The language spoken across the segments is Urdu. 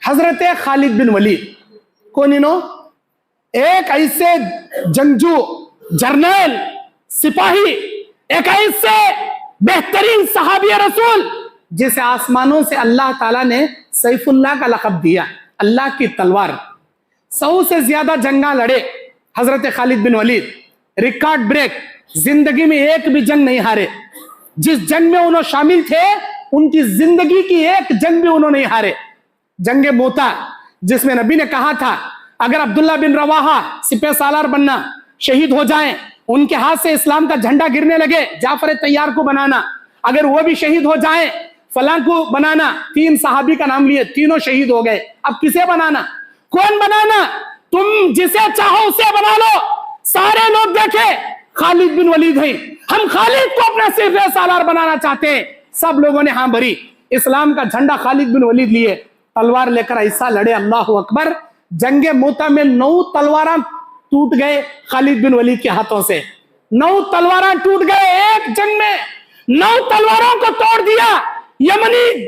حضرت خالد بن ولید کون انہوں؟ ایک ایسے جنگجو، جرنیل، سپاہی، ایک ایسے بہترین صحابی رسول جسے آسمانوں سے اللہ تعالیٰ نے سیف اللہ کا لقب دیا، اللہ کی تلوار۔ 100 سے زیادہ جنگاں لڑے حضرت خالد بن ولید، ریکارڈ بریک، زندگی میں ایک بھی جنگ نہیں ہارے۔ جس جنگ میں انہوں شامل تھے ان کی زندگی کی ایک جنگ بھی انہوں نہیں ہارے۔ جنگ موتا، جس میں نبی نے کہا تھا اگر عبداللہ بن رواحہ سپہ سالار بننا، شہید ہو جائیں، ان کے ہاتھ سے اسلام کا جھنڈا گرنے لگے، جعفر تیار کو بنانا، اگر وہ بھی شہید ہو جائیں فلاں کو بنانا۔ 3 صحابی کا نام لیے، تینوں شہید ہو گئے۔ اب کسے بنانا؟ کون بنانا؟ تم جسے چاہو اسے بنا لو۔ سارے لوگ دیکھیں خالد بن ولید ہیں، ہم خالد کو اپنا سپہ سالار بنانا چاہتے ہیں۔ سب لوگوں نے ہاں بھری، اسلام کا جھنڈا خالد بن ولید لیے، تلوار لے کر ایسا لڑے، اللہ اکبر۔ جنگ موتا میں 9 تلواراں ٹوٹ گئے خالد بن ولید کے ہاتھوں سے، 9 تلواراں ٹوٹ گئے ایک جنگ میں، 9 تلواروں کو توڑ دیا۔ یمنی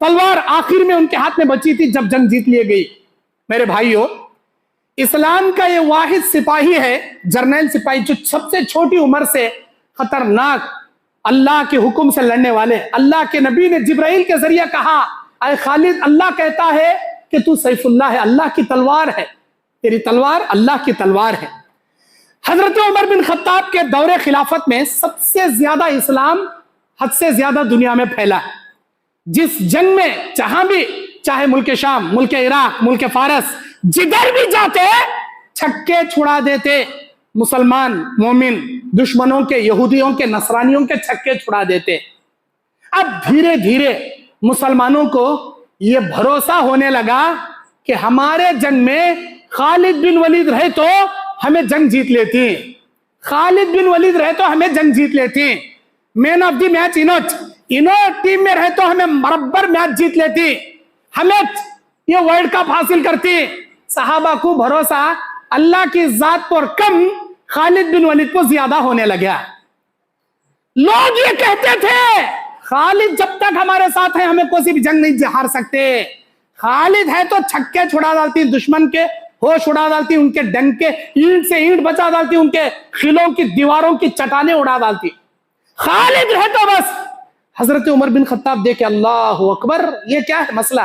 تلوار آخر میں ان کے ہاتھ میں بچی تھی جب جنگ جیت لیے گئی۔ میرے بھائیو، اسلام کا یہ واحد سپاہی ہے، جرنیل سپاہی، جو سب سے چھوٹی عمر سے خطرناک اللہ کے حکم سے لڑنے والے۔ اللہ کے نبی نے جبرائیل کے ذریعے کہا اے خالد، اللہ کہتا ہے کہ تو سیف اللہ ہے، اللہ کی تلوار ہے، تیری تلوار اللہ کی تلوار ہے۔ حضرت عمر بن خطاب کے دور خلافت میں سب سے زیادہ اسلام حد سے زیادہ دنیا میں پھیلا۔ جس جنگ میں جہاں بھی، چاہے ملک شام، ملک عراق، ملک فارس، جدھر بھی جاتے چھکے چھڑا دیتے، مسلمان مومن دشمنوں کے، یہودیوں کے، نصرانیوں کے چھکے چھڑا دیتے۔ اب دھیرے دھیرے مسلمانوں کو یہ بھروسہ ہونے لگا کہ ہمارے جنگ میں خالد بن ولید رہے تو ہمیں جنگ جیت لیتی، خالد بن ولید رہے تو ہمیں جنگ جیت لیتی، مین آف دی میچ انہوں ٹیم میں رہے تو ہمیں برابر میچ جیت لیتی، ہمیں یہ ورلڈ کپ حاصل کرتی۔ صحابہ کو بھروسہ اللہ کی ذات پر کم، خالد بن ولید کو زیادہ ہونے لگا۔ لوگ یہ کہتے تھے خالد جب تک ہمارے ساتھ ہیں ہمیں کوئی بھی جنگ نہیں ہار سکتے، خالد ہے تو چھکے چھڑا ڈالتی، دشمن کے ہوش اڑا ڈالتی، ان کے ڈنگ کے اینٹ سے اینٹ بچا ڈالتی، ان کے قلعوں کی دیواروں کی چٹانیں اڑا ڈالتی، خالد ہے تو بس۔ حضرت عمر بن خطاب دیکھے اللہ اکبر، یہ کیا ہے مسئلہ؟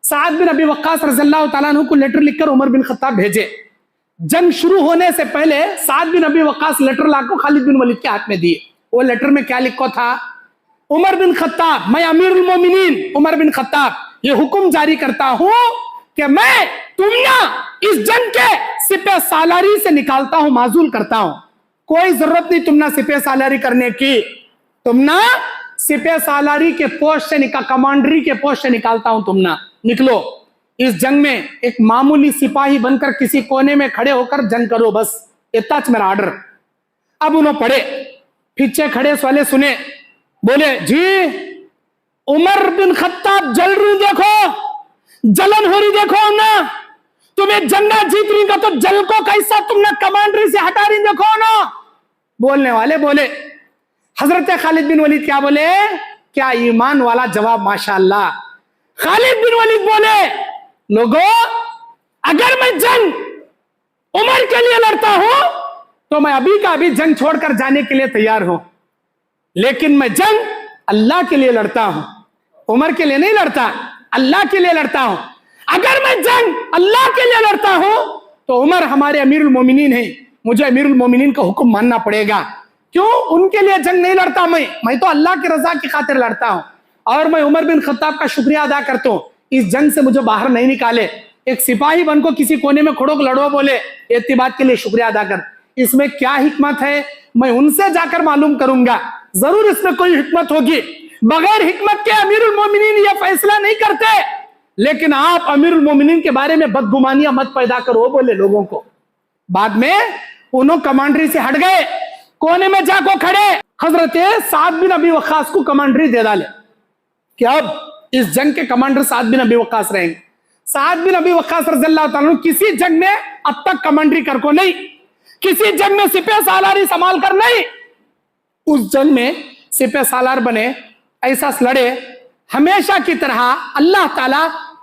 سعد بن ابی وقاص رضی اللہ تعالیٰ عنہ کو لیٹر لکھ کر عمر بن خطاب بھیجے۔ جنگ شروع ہونے سے پہلے سعد بن ابی وقاص لیٹر لا کر خالد بن ولید کے ہاتھ میں دیے۔ وہ لیٹر میں کیا لکھا تھا؟ عمر بن خطاب، میں امیر المومنین عمر بن خطاب یہ حکم جاری کرتا ہوں کہ میں تمہیں اس جنگ کے سپہ سالاری سے نکالتا ہوں، معزول کرتا ہوں۔ کوئی ضرورت نہیں تمہیں سپہ سالاری کرنے کی، تمہیں سپہ سالاری کے پوسٹ سے کمانڈری کے پوسٹ سے نکالتا ہوں، تمہیں نکلو۔ اس جنگ میں ایک معمولی سپاہی بن کر کسی کونے میں کھڑے ہو کر جنگ کرو، بس اتنا میرا آرڈر۔ اب انہوں پڑھے، پیچھے کھڑے والے سنے، بولے جی عمر بن خطاب جل رہی، دیکھو جلن ہو رہی، دیکھو نا تمہیں جنگا جیت رہی کا تو جل کو کیسا تم نے کمانڈری سے ہٹا رہی، دیکھو نا۔ بولنے والے بولے، حضرت خالد بن ولید کیا بولے؟ کیا ایمان والا جواب، ماشاءاللہ۔ خالد بن ولید بولے لوگوں اگر میں جنگ عمر کے لیے لڑتا ہوں تو میں ابھی کا ابھی جنگ چھوڑ کر جانے کے لیے تیار ہوں، لیکن میں جنگ اللہ کے لیے لڑتا ہوں، عمر کے لیے نہیں لڑتا، اللہ کے لیے لڑتا ہوں۔ اگر میں جنگ اللہ کے لیے لڑتا ہوں تو عمر ہمارے امیر المومنین ہیں، مجھے امیر المومنین کا حکم ماننا پڑے گا۔ کیوں ان کے لیے جنگ نہیں لڑتا، میں تو اللہ کی رضا کی خاطر لڑتا ہوں، اور میں عمر بن خطاب کا شکریہ ادا کرتا ہوں، اس جنگ سے مجھے باہر نہیں نکالے۔ ایک سپاہی بن کو کسی کونے میں کھڑو لڑو بولے، اتنی بات کے لیے شکریہ ادا کر۔ اس میں کیا حکمت ہے میں ان سے جا کر معلوم کروں گا، ضرور اس میں کوئی حکمت ہوگی۔ بغیر حکمت کے امیر المومنین یہ فیصلہ نہیں کرتے، لیکن آپ امیر المومنین کے بارے میں بدگمانیاں مت پیدا کرو بولے لوگوں کو۔ بعد میں انہوں کمانڈری سے ہٹ گئے، کونے میں جا کو کھڑے، حضرت سعد بن ابی وقاص کو کمانڈری دے ڈالے کہ اب اس جنگ کے کمانڈر سعد بن ابی وقاص رہیں گے۔ سعد بن ابی وقاص رضی اللہ تعالیٰ عنہ کسی جنگ میں اب تک کمانڈری کر کو نہیں، کسی جنگ میں سپہ سالاری سنبھال کر نہیں، اس جنگ میں سپہ سالار بنے، ایسا لڑے، ہمیشہ کی طرح اللہ تعالیٰ